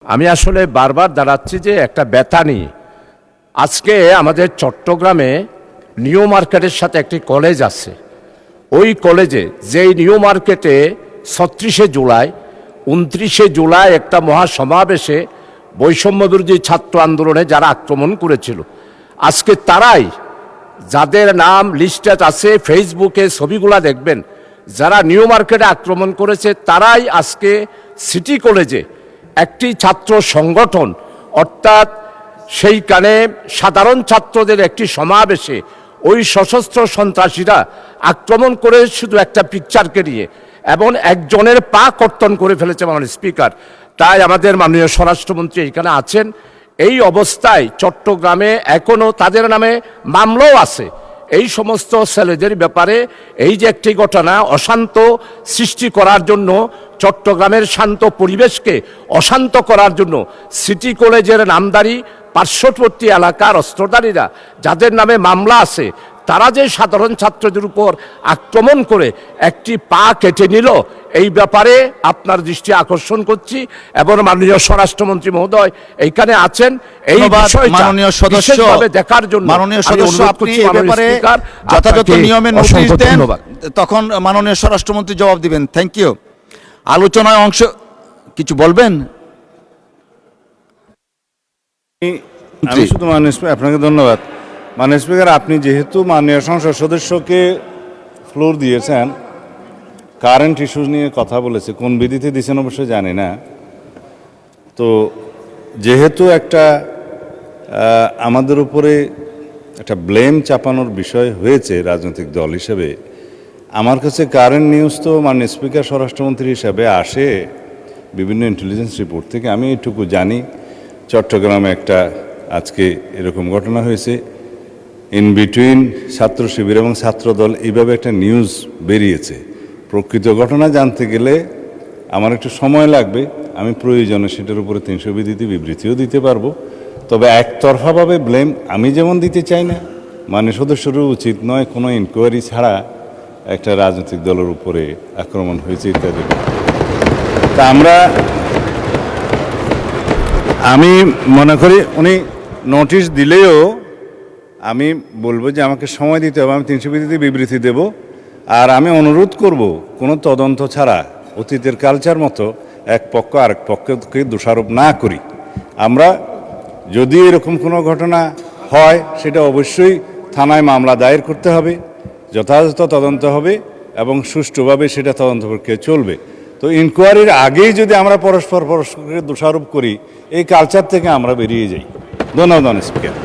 আমি আসলে বারবার দাঁড়াচ্ছি যে একটা ব্যথা নিয়ে। আজকে আমাদের চট্টগ্রামে নিউ মার্কেটের সাথে একটি কলেজ আছে। ওই কলেজে যেই নিউ মার্কেটে ৩৬শে জুলাই ২৯শে জুলাই একটা মহাসমাবেশে বৈষম্য বিরোধী ছাত্র আন্দোলনে যারা আক্রমণ করেছিল, আজকে তারাই, যাদের নাম লিস্টে আছে, ফেসবুকে ছবিগুলা দেখবেন, যারা নিউ মার্কেটে আক্রমণ করেছে তারাই আজকে সিটি কলেজে একটি ছাত্র সংগঠন, অর্থাৎ সেইখানে সাধারণ ছাত্রদের একটি সমাবেশে ওই সশস্ত্র সন্ত্রাসীরা আক্রমণ করে শুধু একটা পিকচারকে নিয়ে, এবং একজনের পা কর্তন করে ফেলেছে মাননীয় স্পিকার। তাই আমাদের মাননীয় স্বরাষ্ট্রমন্ত্রী এখানে আছেন। এই অবস্থায় চট্টগ্রামে এখনও তাদের নামে মামলাও আছে। এই সমস্ত ছেলেদের ব্যাপারে এই যে একটি ঘটনা অশান্ত সৃষ্টি করার জন্য, চট্টগ্রামের শান্ত পরিবেশকে অশান্ত করার জন্য সিটি কলেজের নামদারি পার্শ্ববর্তী এলাকার অস্ত্রধারীরা যাদের নামে মামলা আছে, তারা যে সাধারণ ছাত্রদের উপর আক্রমণ করে একটি পা কেটে নিল, এই ব্যাপারে আপনার দৃষ্টি আকর্ষণ করছি। এবং মাননীয় স্বরাষ্ট্রমন্ত্রী মহোদয় এইখানে আছেন, এই বিষয়টা বিশেষভাবে দেখার জন্য মাননীয় সদস্য আপনি এই ব্যাপারে যথাযথ নিয়মে নোটিশ দেন, তখন মাননীয় স্বরাষ্ট্রমন্ত্রী জবাব দিবেন। Thank you. আলোচনায় অংশ কিছু বলবেন? আমি শুধু আপনাকে ধন্যবাদ। মাননীয় স্পিকার, আপনি যেহেতু মাননীয় সংসদ সদস্যকে ফ্লোর দিয়েছেন, কারেন্ট ইস্যুস নিয়ে কথা বলেছে, কোন বিধিতে দিয়েছেন অবশ্যই জানি না। তো যেহেতু একটা আমাদের উপরে একটা ব্লেম চাপানোর বিষয় হয়েছে রাজনৈতিক দল হিসেবে, আমার কাছে কারেন্ট নিউজ তো মাননীয় স্পিকার স্বরাষ্ট্রমন্ত্রী হিসাবে আসে বিভিন্ন ইন্টেলিজেন্স রিপোর্ট থেকে। আমি এইটুকু জানি চট্টগ্রামে একটা আজকে এরকম ঘটনা হয়েছে, ইন বিটুইন ছাত্র শিবির এবং ছাত্রদল, এইভাবে একটা নিউজ বেরিয়েছে। প্রকৃত ঘটনা জানতে গেলে আমার একটু সময় লাগবে। আমি প্রয়োজনে সেটার উপরে ৩০০ বিধিতে বিবৃতিও দিতে পারবো। তবে একতরফাভাবে ব্লেম আমি যেমন দিতে চাই না, মানে সদস্যরও উচিত নয় কোনো ইনকোয়ারি ছাড়া একটা রাজনৈতিক দলের উপরে আক্রমণ হয়েছে ইত্যাদি। তা আমি মনে করি উনি নোটিশ দিলেও আমি বলবো যে আমাকে সময় দিতে হবে। আমি ৩০০ বিধিতে বিবৃতি দেব। আর আমি অনুরোধ করব কোনো তদন্ত ছাড়া অতীতের কালচার মতো এক পক্ষ আরেক পক্ষকে দোষারোপ না করি। আমরা যদি এরকম কোনো ঘটনা হয়, সেটা অবশ্যই থানায় মামলা দায়ের করতে হবে, যথাযথ তদন্ত হবে এবং সুষ্ঠুভাবে সেটা তদন্ত প্রক্রিয়া চলবে। তো ইনকোয়ারির আগেই যদি আমরা পরস্পরকে দোষারোপ করি, এই কালচার থেকে আমরা বেরিয়ে যাই। ধন্যবাদ স্পিকার।